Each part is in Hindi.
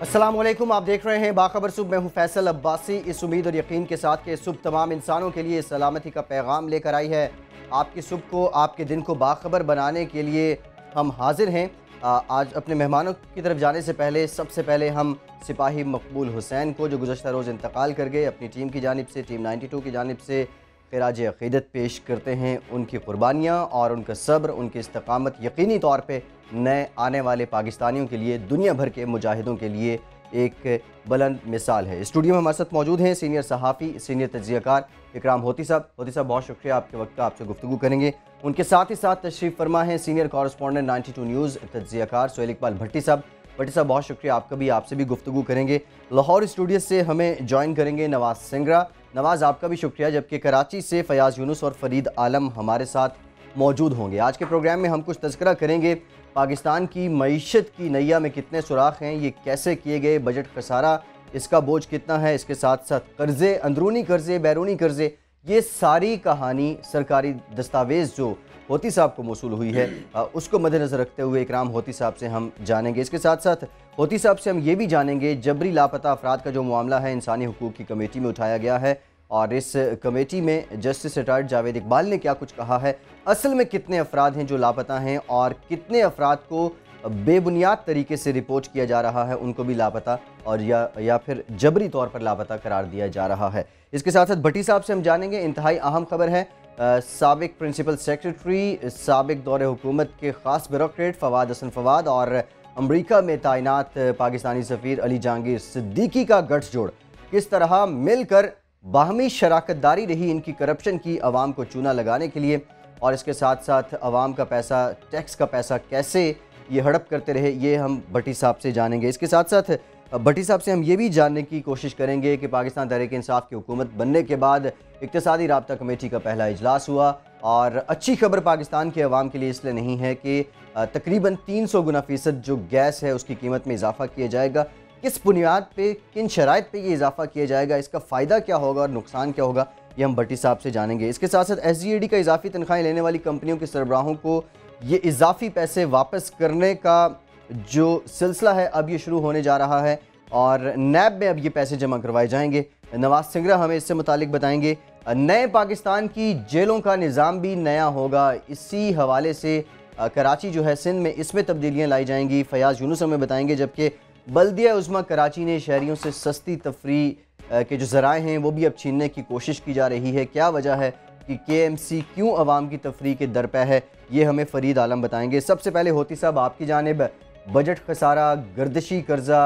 अस्सलामुअलैकुम, आप देख रहे हैं बाखबर सुबह। मैं हूं फैसल अब्बासी। इस उम्मीद और यकीन के साथ कि सुबह तमाम इंसानों के लिए सलामती का पैगाम लेकर आई है। आपकी सुबह को, आपके दिन को बाखबर बनाने के लिए हम हाजिर हैं। आज अपने मेहमानों की तरफ जाने से पहले सबसे पहले हम सिपाही मकबूल हुसैन को, जो गुज़श्ता रोज़ इंतकाल कर गए, अपनी टीम की जानिब से, टीम 92 की जानिब से खिराज अक़ीदत पेश करते हैं। उनकी कुर्बानियाँ और उनका सब्र, उनकी इस्तकामत यकीनी तौर पर नए आने वाले पाकिस्तानियों के लिए, दुनिया भर के मुजाहिदों के लिए एक बुलंद मिसाल है। स्टूडियो में हमारे साथ मौजूद हैं सीनियर सहाफ़ी, सीनियर तज्ज़ियाकार इकराम होती साहब। होती साहब, बहुत शुक्रिया आपके वक्त का, आपसे गुफ्तगू करेंगे। उनके साथ ही साथ तशरीफ़ फरमा है सीनियर कॉरस्पॉन्डेंट 92 न्यूज़ तज्ज़ियाकार सोहेल इकबाल भट्टी साहब। भट्टी साहब, बहुत शुक्रिया आपका भी, आपसे भी गुफ्तगू करेंगे। लाहौर स्टूडियो से हमें ज्वाइन करेंगे नवाज़ सिंगरा। नवाज़, आपका भी शुक्रिया, जबकि कराची से फ़याज़ यूनुस और फ़रीद आलम हमारे साथ मौजूद होंगे। आज के प्रोग्राम में हम कुछ तज़किरा करेंगे पाकिस्तान की मईशत की नैया में कितने सुराख हैं, ये कैसे किए गए, बजट खसारा, इसका बोझ कितना है, इसके साथ साथ कर्ज़े, अंदरूनी कर्ज़े, बैरूनी कर्ज़े, ये सारी कहानी सरकारी दस्तावेज़ जो होती साहब को मौसूल हुई है उसको मद्देनज़र रखते हुए इकराम होती साहब से हम जानेंगे। इसके साथ साथ होती साहब से हम ये भी जानेंगे जबरी लापता अफराद का जो मामला है इंसानी हुकूक की कमेटी में उठाया गया है, और इस कमेटी में जस्टिस रिटायर्ड जावेद इकबाल ने क्या कुछ कहा है। असल में कितने अफराद हैं जो लापता हैं, और कितने अफराद को बेबुनियाद तरीके से रिपोर्ट किया जा रहा है, उनको भी लापता और या फिर जबरी तौर पर लापता करार दिया जा रहा है। इसके साथ साथ भट्टी साहब से हम जानेंगे, इंतहाई अहम खबर है, साबिक प्रिंसिपल सेक्रेटरी, साबिक दौरे हुकूमत के ख़ास ब्यूरोक्रेट फवाद हसन फवाद और अमरीका में तैनात पाकिस्तानी सफ़ीर अली जहांगीर सिद्दीकी का गठजोड़ किस तरह मिलकर बाहमी शराकतदारी रही इनकी करप्शन की, अवाम को चूना लगाने के लिए, और इसके साथ साथ अवाम का पैसा, टैक्स का पैसा कैसे ये हड़प करते रहे, ये हम भट्टी साहब से जानेंगे। इसके साथ साथ भट्टी साहब से हम ये भी जानने की कोशिश करेंगे कि पाकिस्तान तहरीक इंसाफ की हुकूमत बनने के बाद इक़्तिसादी राब्ता कमेटी का पहला इजलास हुआ, और अच्छी खबर पाकिस्तान के अवाम के लिए इसलिए नहीं है कि तकरीबन 300 गुना फ़ीसद जो गैस है उसकी कीमत में इजाफा किया जाएगा। किस बुनियाद पे, किन शराइत पे ये इजाफा किया जाएगा, इसका फ़ायदा क्या होगा और नुकसान क्या होगा, ये हम भट्टी साहब से जानेंगे। इसके साथ साथ SGAD का इजाफी तनख्वाहें लेने वाली कंपनियों के सरबराहों को ये इजाफी पैसे वापस करने का जो सिलसिला है अब ये शुरू होने जा रहा है, और नैब में अब ये पैसे जमा करवाए जाएंगे। नवाज सिंगरा हमें इससे मुतालिक बताएंगे। नए पाकिस्तान की जेलों का निज़ाम भी नया होगा, इसी हवाले से कराची जो है सिंध में, इसमें तब्दीलियाँ लाई जाएंगी, फ़याज़ यूनुस हमें बताएंगे। जबकि बल्दिया उज़्मा कराची ने शहरियों से सस्ती तफरी के जो ज़राए हैं वो भी अब छीनने की कोशिश की जा रही है। क्या वजह है कि KMC क्यों अवाम की तफरी के दर पे है, ये हमें फ़रीद आलम बताएंगे। सबसे पहले होती साहब आपकी जानिब, बजट खसारा, गर्दिशी कर्जा,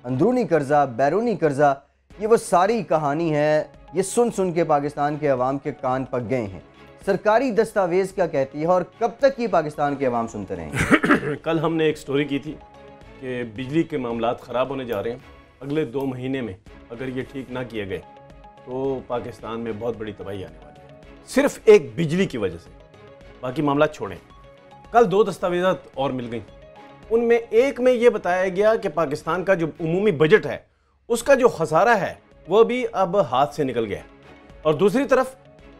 अंदरूनी कर्जा, बैरूनी कर्जा, ये वो सारी कहानी है, ये सुन सुन के पाकिस्तान के अवाम के कान पक गए हैं। सरकारी दस्तावेज़ क्या कहती है और कब तक ये पाकिस्तान के अवाम सुनते रहेंगे? कल हमने एक स्टोरी की थी कि बिजली के मामलात ख़राब होने जा रहे हैं, अगले 2 महीने में अगर ये ठीक ना किए गए तो पाकिस्तान में बहुत बड़ी तबाही आने वाली है, सिर्फ एक बिजली की वजह से। बाकी मामला छोड़ें, कल 2 दस्तावेज़ात और मिल गई। उनमें एक में ये बताया गया कि पाकिस्तान का जो उमूमी बजट है उसका जो खसारा है वो भी अब हाथ से निकल गया, और दूसरी तरफ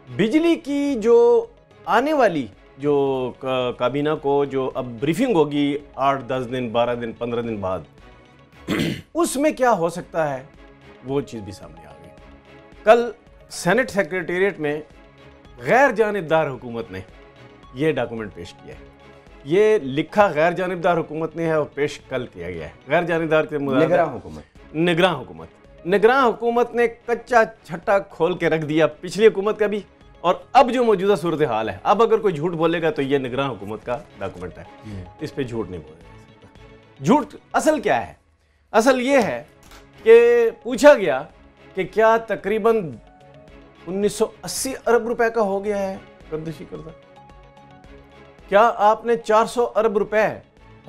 बिजली की जो आने वाली जो काबीना को जो अब ब्रीफिंग होगी 8, 10 दिन, 12 दिन, 15 दिन बाद उसमें क्या हो सकता है वो चीज़ भी सामने आ गई। कल सेनेट सेक्रेटेरिएट में गैर जानिबदार हुकूमत ने ये डॉक्यूमेंट पेश किया है। ये लिखा गैर जानिबदार हुकूमत ने है और पेश कल किया गया है। गैर जानिबदार के निगरान हुकूमत ने कच्चा छट्टा खोल के रख दिया पिछली हुकूमत का भी, और अब जो मौजूदा सूरत हाल है, अब अगर कोई झूठ बोलेगा तो ये निगरान हुकूमत का डॉक्यूमेंट है, इस पे झूठ नहीं बोला जा सकता। झूठ असल क्या है? असल ये है कि पूछा गया कि क्या तकरीबन 1980 अरब रुपए का हो गया है गर्दिशी कर्जा। क्या आपने 400 अरब रुपए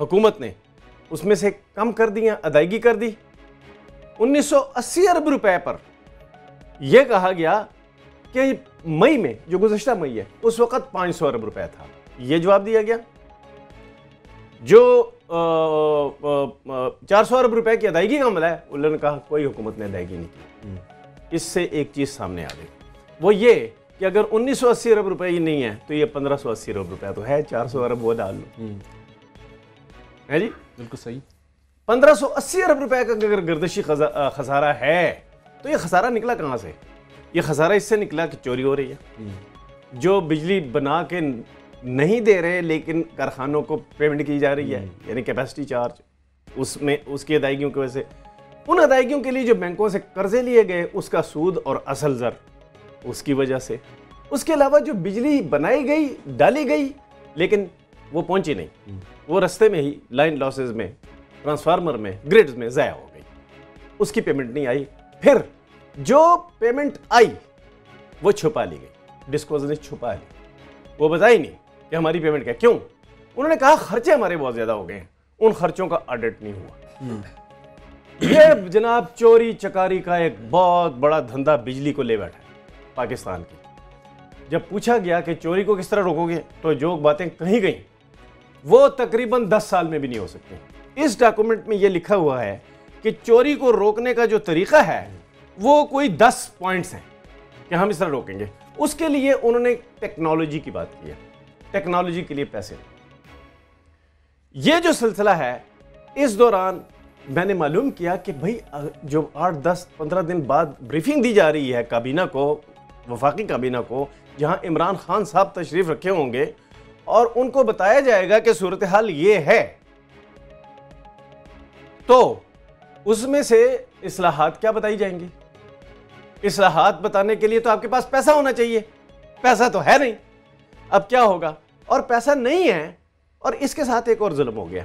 हुकूमत ने उसमें से कम कर दिया, अदायगी कर दी? 1980 अरब रुपए पर यह कहा गया कि मई में, जो गुज़श्ता मई है, उस वक्त 500 अरब रुपए था। यह जवाब दिया गया। जो 400 अरब रुपए की अदायगी का मामला है, उन्होंने कहा कोई हुकूमत ने अदायगी नहीं की। इससे एक चीज सामने आ गई, वो ये कि अगर 1980 अरब रुपए ही नहीं है तो ये 1580 अरब रुपए तो है, 400 अरब वो डाल लो। है जी, बिल्कुल सही। 1580 अरब रुपए का अगर गर्दिशी खसारा है तो ये खसारा निकला कहाँ से? ये खसारा इससे निकला कि चोरी हो रही है। जो बिजली बना के नहीं दे रहे लेकिन कारखानों को पेमेंट की जा रही है, यानी कैपेसिटी चार्ज, उसमें उसकी अदायगियों की वजह से, उन अदायगियों के लिए जो बैंकों से कर्जे लिए गए उसका सूद और असल जर उसकी वजह से, उसके अलावा जो बिजली बनाई गई डाली गई लेकिन वो पहुंची नहीं, वो रास्ते में ही लाइन लॉसेज में, ट्रांसफार्मर में, ग्रिड्स में ज़ाया हो गई, उसकी पेमेंट नहीं आई। फिर जो पेमेंट आई वो छुपा ली गई, डिस्कोज़ ने छुपा ली, वो बताई नहीं कि हमारी पेमेंट क्या। क्यों? उन्होंने कहा खर्चे हमारे बहुत ज़्यादा हो गए हैं, उन खर्चों का ऑडिट नहीं हुआ। ये जनाब चोरी चकारी का एक बहुत बड़ा धंधा बिजली को ले बैठा है पाकिस्तान की। जब पूछा गया कि चोरी को किस तरह रोकोगे तो जो बातें कही गई वो तकरीबन 10 साल में भी नहीं हो सकती। इस डॉक्यूमेंट में ये लिखा हुआ है कि चोरी को रोकने का जो तरीका है वो कोई 10 पॉइंट्स हैं कि हम इस तरह रोकेंगे। उसके लिए उन्होंने टेक्नोलॉजी की बात की है, टेक्नोलॉजी के लिए पैसे। ये जो सिलसिला है, इस दौरान मैंने मालूम किया कि भाई जो 8, 10, 15 दिन बाद ब्रीफिंग दी जा रही है काबीना को, वफाकी काबीना को, जहां इमरान खान साहब तशरीफ रखे होंगे और उनको बताया जाएगा कि सूरत हाल ये है, तो उसमें से इस्लाहात क्या बताई जाएंगी। इस्लाहात बताने के लिए तो आपके पास पैसा होना चाहिए, पैसा तो है नहीं। अब क्या होगा? और पैसा नहीं है, और इसके साथ एक और जुल्म हो गया।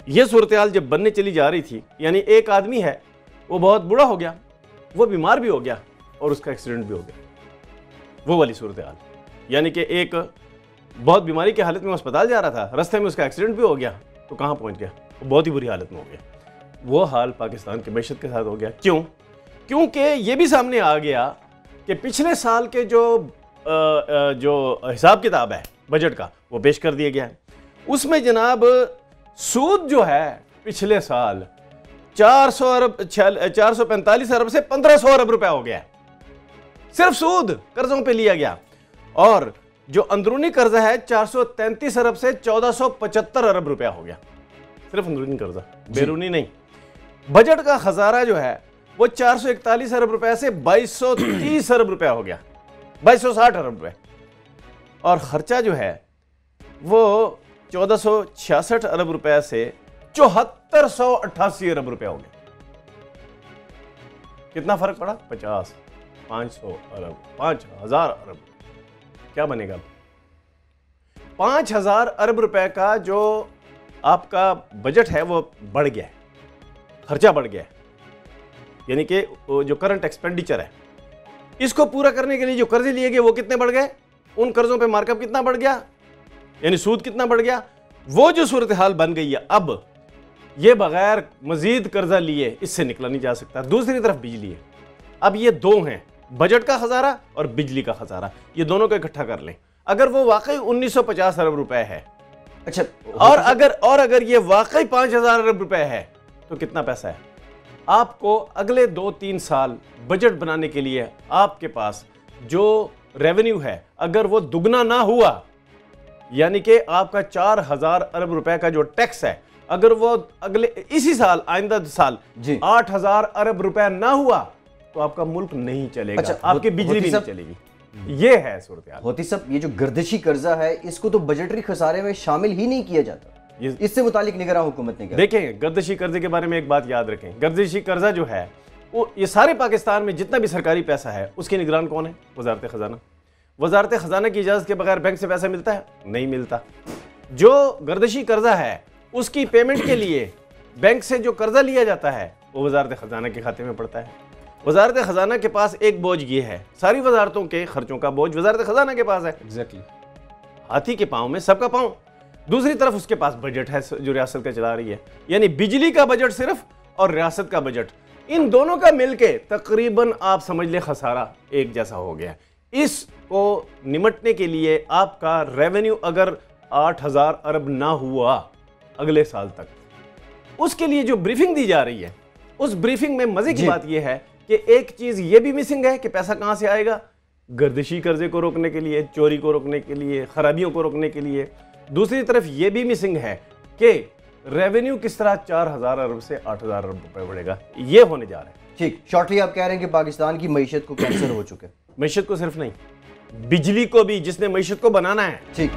ये सूरत हाल जब बनने चली जा रही थी, यानी एक आदमी है वो बहुत बूढ़ा हो गया, वो बीमार भी हो गया और उसका एक्सीडेंट भी हो गया, वो वाली सूरत हाल। यानी कि एक बहुत बीमारी की हालत में अस्पताल जा रहा था, रास्ते में उसका एक्सीडेंट भी हो गया, तो कहाँ पहुँच गया? वो बहुत ही बुरी हालत में हो गया। वो हाल पाकिस्तान की मैशत के साथ हो गया। क्यों? क्योंकि ये भी सामने आ गया कि पिछले साल के जो हिसाब किताब है बजट का वो पेश कर दिया गया है। उसमें जनाब सूद जो है पिछले साल 445 अरब से 1500 अरब रुपया हो गया, सिर्फ सूद कर्जों पे लिया गया। और जो अंदरूनी कर्जा है 433 अरब से 1475 अरब रुपया हो गया, सिर्फ अंदरूनी कर्जा, बैरूनी नहीं। बजट का खजाना जो है वो 441 अरब रुपए से 2230 अरब रुपया हो गया, 2260 अरब रुपए। और खर्चा जो है वो 1466 अरब रुपए से 7488 अरब रुपया हो गया। कितना फर्क पड़ा? 50, 500 अरब, 5000 अरब। क्या बनेगा? 5000 अरब रुपए का जो आपका बजट है वो बढ़ गया है, खर्चा बढ़ गया है। यानी कि जो करंट एक्सपेंडिचर है, इसको पूरा करने के लिए जो कर्जे लिए गए वो कितने बढ़ गए, उन कर्जों पे मार्कअप कितना बढ़ गया, यानी सूद कितना बढ़ गया। वो जो सूरत हाल बन गई है, अब ये बगैर मजीद कर्जा लिए इससे निकला नहीं जा सकता। दूसरी तरफ बिजली है। अब ये दो हैं, बजट का खजाना और बिजली का खजाना, ये दोनों को इकट्ठा कर लें। अगर वो वाकई 1950 अरब रुपए है, अच्छा, और अगर ये वाकई 5000 अरब रुपए है, तो कितना पैसा है? आपको अगले 2-3 साल बजट बनाने के लिए आपके पास जो रेवेन्यू है, अगर वो दुगना ना हुआ, यानी कि आपका 4000 अरब रुपए का जो टैक्स है, अगर वो अगले इसी साल, आइंदा साल 8000 अरब रुपए ना हुआ, तो आपका मुल्क नहीं चलेगा। अच्छा, आपकी बिजली भी नहीं चलेगी। ये है सूरत हाल। होती सब ये जो गर्दिशी कर्जा है, इसको तो बजटरी खसारे में शामिल ही नहीं किया जाता। इससे मुतालिक निगरान हुकूमत ने कहा। देखें, गर्दिशी कर्जे के बारे में एक बात याद रखें, गर्दिशी कर्जा जो है वो ये सारे पाकिस्तान में जितना भी सरकारी पैसा है उसकी निगरान कौन है? वजारत खजाना। वजारत खजाना की इजाजत के बगैर बैंक से पैसा मिलता है? नहीं मिलता। जो गर्दिशी कर्जा है उसकी पेमेंट के लिए बैंक से जो कर्जा लिया जाता है वो वजारत खजाना के खाते में पड़ता है। वजारत खजाना के पास एक बोझ ये है, सारी वजारतों के खर्चों का बोझ वजारत खजाना के पास है। एग्जैक्टली। हाथी के पाँव में सबका पाँव। दूसरी तरफ उसके पास बजट है जो रियासत का चला रही है, यानी बिजली का बजट सिर्फ और रियासत का बजट, इन दोनों का मिलके तकरीबन आप समझ ले खसारा एक जैसा हो गया। इसको निमटने के लिए आपका रेवेन्यू अगर 8000 अरब ना हुआ अगले साल तक, उसके लिए जो ब्रीफिंग दी जा रही है, उस ब्रीफिंग में मजे की बात यह है कि एक चीज ये भी मिसिंग है कि पैसा कहां से आएगा? गर्दिशी कर्जे को रोकने के लिए, चोरी को रोकने के लिए, खराबियों को रोकने के लिए। दूसरी तरफ ये भी मिसिंग है कि रेवेन्यू किस तरह 4,000 अरब से 8,000 अरब रुपए बढ़ेगा, ये होने जा रहा है। ठीक, शॉर्टली आप कह रहे हैं कि पाकिस्तान की मईशत को कैंसर हो चुके, मईशत को सिर्फ नहीं, बिजली को भी, जिसने मईशत को बनाना है। ठीक,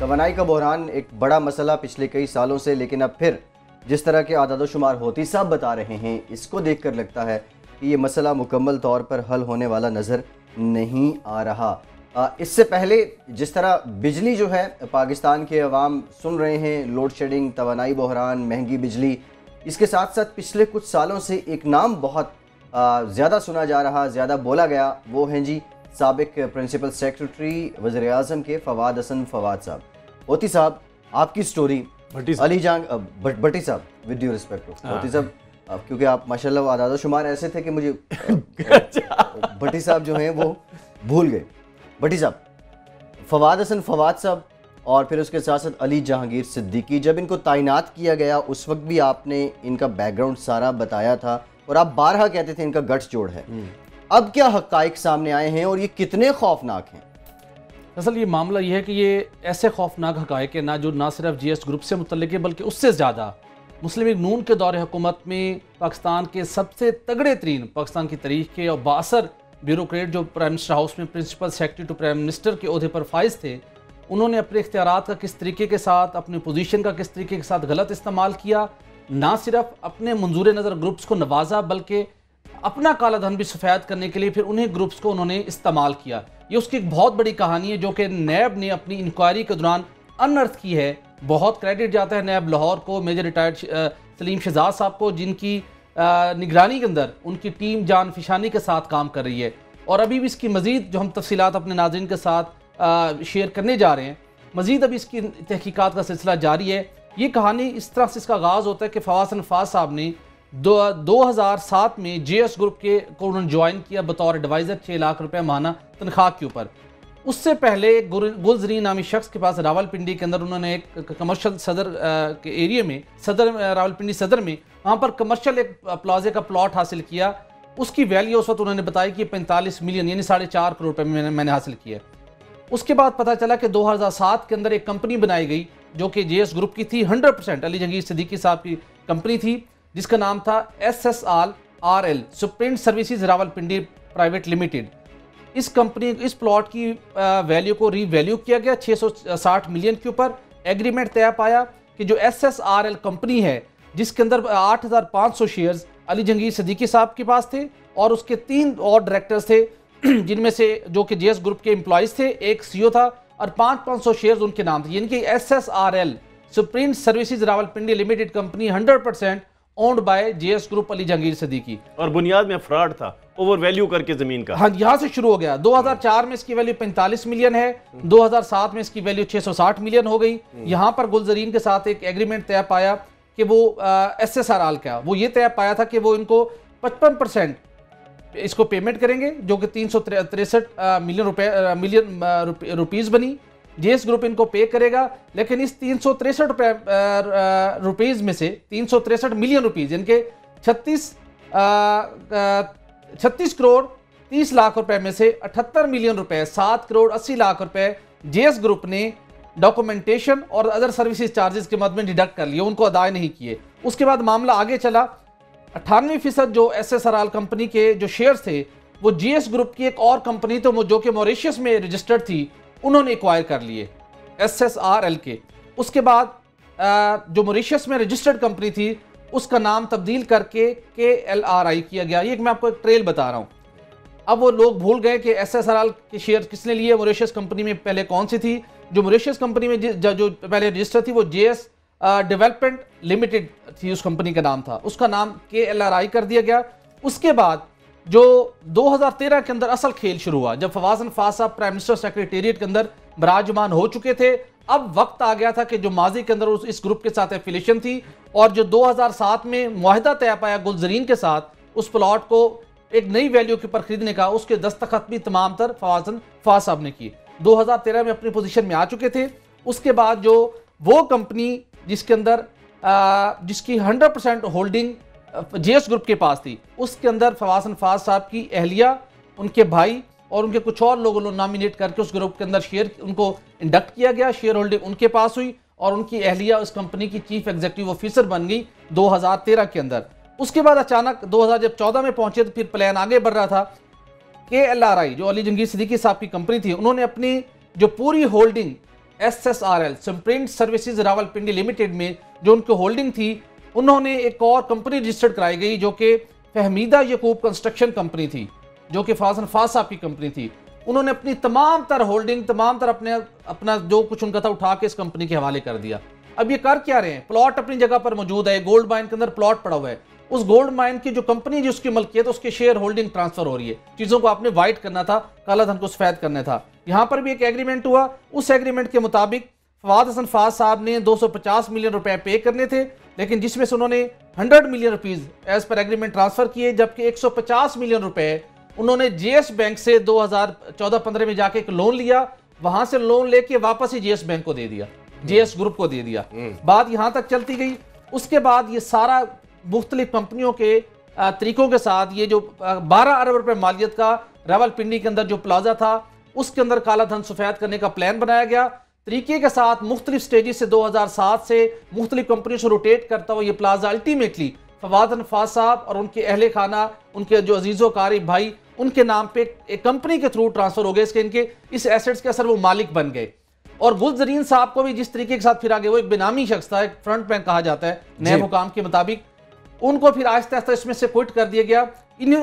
तवानाई का बहरान एक बड़ा मसला पिछले कई सालों से, लेकिन अब फिर जिस तरह के आदाद-ओ-शुमार होती साहब बता रहे हैं, इसको देखकर लगता है कि ये मसला मुकम्मल तौर पर हल होने वाला नज़र नहीं आ रहा। इससे पहले जिस तरह बिजली जो है पाकिस्तान के अवाम सुन रहे हैं, लोड शेडिंग, तवानाई बहरान, महंगी बिजली, इसके साथ साथ पिछले कुछ सालों से एक नाम बहुत ज़्यादा सुना जा रहा, ज़्यादा बोला गया, वो हैं जी साबिक प्रिंसिपल सेक्रेटरी वज़ीर-ए-आज़म के फवाद हसन फवाद साहब। होती साहब, आपकी स्टोरी अली जंग भट्टी साहब, विद ड्यू रिस्पेक्ट होती साहब, क्योंकि आप माशाल्लाह आदाद शुमार ऐसे थे कि मुझे भट्टी साहब जो हैं वो भूल गए। भट्टी साहब, फवाद हसन फवाद साहब और फिर उसके साथ साथ अली जहांगीर सिद्दीकी, जब इनको तैनात किया गया उस वक्त भी आपने इनका बैकग्राउंड सारा बताया था और आप बारहा कहते थे इनका गट्स जोड़ है। अब क्या हक़ाइक़ सामने आए हैं और ये कितने खौफनाक हैं? असल ये मामला ये है कि ये ऐसे खौफनाक हक़ाइक़ है ना, जो ना सिर्फ GS ग्रुप से मुतल्लिक़ है बल्कि उससे ज़्यादा मुस्लिम लीग नून के दौरे हुकूमत में पाकिस्तान के सबसे तगड़े तरीन, पाकिस्तान की तारीख के और बासर ब्यूरोक्रेट जो प्राइम मिनिस्टर हाउस में principal secretary to prime minister के ओहदे पर फाइज थे, उन्होंने अपने इख्तियारात का किस तरीके के साथ, अपनी पोजीशन का किस तरीके के साथ गलत इस्तेमाल किया, ना सिर्फ अपने मंजूर नज़र ग्रुप्स को नवाजा बल्कि अपना काला धन भी सफ़ेद करने के लिए फिर उन्हीं ग्रुप्स को उन्होंने इस्तेमाल किया। ये उसकी एक बहुत बड़ी कहानी है जो कि नैब ने अपनी इंक्वायरी के दौरान अनअर्थ की है। बहुत क्रेडिट जाता है नैब लाहौर को, मेजर रिटायर्ड सलीम शहजाद साहब को, जिनकी निगरानी के अंदर उनकी टीम जान फिशानी के साथ काम कर रही है। और अभी भी इसकी मज़ीद जो हम तफसीलात अपने नाज़रीन के साथ शेयर करने जा रहे हैं, मज़ीद अभी इसकी तहकीकात का सिलसिला जारी है। ये कहानी इस तरह से इसका आगाज़ होता है कि फवाद हसन फवाद साहब ने 2007 में GS ग्रुप को उन्होंने ज्वाइन किया बतौर एडवाइज़र 6 लाख रुपए माहाना तनख्वाह के ऊपर। उससे पहले गुलजरीन नामी शख्स के पास रावलपिंडी के अंदर उन्होंने एक कमर्शियल सदर के एरिया में, रावलपिंडी सदर में, वहाँ पर कमर्शियल एक प्लाजे का प्लॉट हासिल किया। उसकी वैल्यू उस वक्त उन्होंने बताया कि 45 मिलियन यानी 4.5 करोड़ रुपये मैंने हासिल किया। उसके बाद पता चला कि 2007 के अंदर एक कंपनी बनाई गई जो कि GS ग्रुप की थी, 100% अली जहांगीर सिद्दीकी साहब की कंपनी थी, जिसका नाम था SSRL supreme services Rawalpindi private limited. इस कंपनी, इस प्लॉट की वैल्यू को रीवैल्यू किया गया 660 मिलियन के ऊपर। एग्रीमेंट तय पाया कि जो SSRL कंपनी है, जिसके अंदर 8,500 शेयर्स अली जहांगीर सिद्दीकी साहब के पास थे और उसके 3 और डायरेक्टर्स थे, जिनमें से जो कि GS ग्रुप के एम्प्लॉइज थे, एक CEO था और 500 शेयर्स उनके नाम थे। यानी कि SSRL supreme services Rawalpindi limited company 100% owned by GS group Ali Jahangir Siddiqui, और बुनियाद में फ्रॉड था, ओवर वैल्यू करके जमीन का। हाँ, यहाँ से शुरू हो गया। 2004 में इसकी वैल्यू 45 मिलियन है, 2007 में इसकी वैल्यू 660 मिलियन हो गई। यहाँ पर गुलजरीन के साथ एक एग्रीमेंट तय पाया कि वो SSRL का, वो ये तय पाया था कि वो इनको 55% इसको पेमेंट करेंगे, जो कि 363 मिलियन रुपीस बनी। GS ग्रुप इनको पे करेगा, लेकिन इस 363 रुपीज़ में से 363 मिलियन रुपीज़, इनके 36 करोड़ 30 लाख रुपए में से 78 मिलियन रुपए, 7 करोड़ 80 लाख रुपए GS ग्रुप ने डॉक्यूमेंटेशन और अदर सर्विसेज चार्जेस के मद में डिडक्ट कर लिए, उनको अदा नहीं किए। उसके बाद मामला आगे चला। 98% जो SSRL कंपनी के जो शेयर्स थे वो GS ग्रुप की एक और कंपनी तो जो कि मॉरिशस में रजिस्टर्ड थी, उन्होंने एक्वायर कर लिए SSRL के। उसके बाद जो मॉरिशस में रजिस्टर्ड कंपनी थी उसका नाम तब्दील करके KLRI किया गया। ये मैं आपको एक ट्रेल बता रहा हूँ। अब वो लोग भूल गए कि SSRL के शेयर किसने लिए, मॉरिशस कंपनी में पहले कौन सी थी। जो मॉरिशस कंपनी में जो पहले रजिस्टर थी वो JS डेवलपमेंट लिमिटेड थी, उस कंपनी का नाम था, उसका नाम KLRI कर दिया गया। उसके बाद जो 2013 के अंदर असल खेल शुरू हुआ, जब फवाद हसन फवाद साहब प्राइम मिनिस्टर सेक्रेटेरिएट के अंदर विराजमान हो चुके थे, अब वक्त आ गया था कि जो माजी के अंदर इस ग्रुप के साथ एफिलिएशन थी और जो 2007 में मुआहिदा तय पाया गुलजरीन के साथ, उस प्लॉट को एक नई वैल्यू के ऊपर खरीदने का, उसके दस्तखत भी तमाम तर फवाद साहब ने किए। 2013 में अपनी पोजीशन में आ चुके थे। उसके बाद जो वो कंपनी जिसके अंदर जिसकी 100% होल्डिंग जेएस ग्रुप के पास थी, उसके अंदर फवाद साहब की अहलिया, उनके भाई और उनके कुछ और लोगों ने नॉमिनेट करके उस ग्रुप के अंदर शेयर उनको इंडक्ट किया गया, शेयर होल्डिंग उनके पास हुई और उनकी अहलिया उस कंपनी की चीफ एग्जीक्यूटिव ऑफिसर बन गई 2013 के अंदर। उसके बाद अचानक 2014 में पहुंचे तो फिर प्लान आगे बढ़ रहा था। KLRI जो अली जंगीर सिद्दीकी साहब की कंपनी थी, उन्होंने अपनी जो पूरी holding SSRL sprint services Rawalpindi limited में जो उनकी होल्डिंग थी, उन्होंने एक और कंपनी रजिस्टर्ड कराई गई जो कि फहमीदा यकूब कंस्ट्रक्शन कंपनी थी, जो कि फवाद साहब की कंपनी थी। उन्होंने अपनी तमाम तर होल्डिंग, तमाम तर अपना जो कुछ उनका था उठा के इस कंपनी के हवाले कर दिया। अब ये कर क्या रहे हैं? प्लॉट अपनी जगह पर मौजूद है, गोल्ड माइन के अंदर प्लॉट पड़ा हुआ है, उस गोल्ड माइन की जो कंपनी जिसकी मलकियत, उसके शेयर होल्डिंग ट्रांसफर हो रही है। चीजों को आपने वाइट करना था, काला धन को सफेद करना था। यहां पर भी एक एग्रीमेंट हुआ। उस एग्रीमेंट के मुताबिक फवाद साहब ने 250 मिलियन रुपए पे करने थे, लेकिन जिसमें से उन्होंने 100 million rupees as per agreement transfer किए, जबकि 150 मिलियन रुपए उन्होंने जेएस बैंक से 2014-15 में जाके एक लोन लिया, वहां से लोन लेके वापस ही जेएस बैंक को दे दिया, जेएस ग्रुप को दे दिया। बात यहां तक चलती गई। उसके बाद ये सारा मुख्तलिफ कंपनियों के तरीकों के साथ ये जो 12 अरब रुपए मालियत का रावलपिंडी के अंदर जो प्लाजा था, उसके अंदर काला धन सफेद करने का प्लान बनाया गया। तरीके के साथ मुख्तलिफ स्टेजेस से 2007 से मुख्तलिफ कंपनियों से रोटेट करता हुआ ये प्लाजा अल्टीमेटली फवाद साहब और उनके अहले खाना, उनके जो अजीजो कारी भाई, उनके नाम पे एक कंपनी के थ्रू ट्रांसफर हो गए। इसके इनके इस एसेट्स के असर वो मालिक बन गए। और गुलजरीन साहब को भी जिस तरीके के साथ फिर आगे, वो एक बेनामी शख्स था, एक फ्रंट मैन कहा जाता है नए हुकाम के मुताबिक, उनको फिर आहिस्ता आहिस्ता इसमें से क्विट कर दिया गया।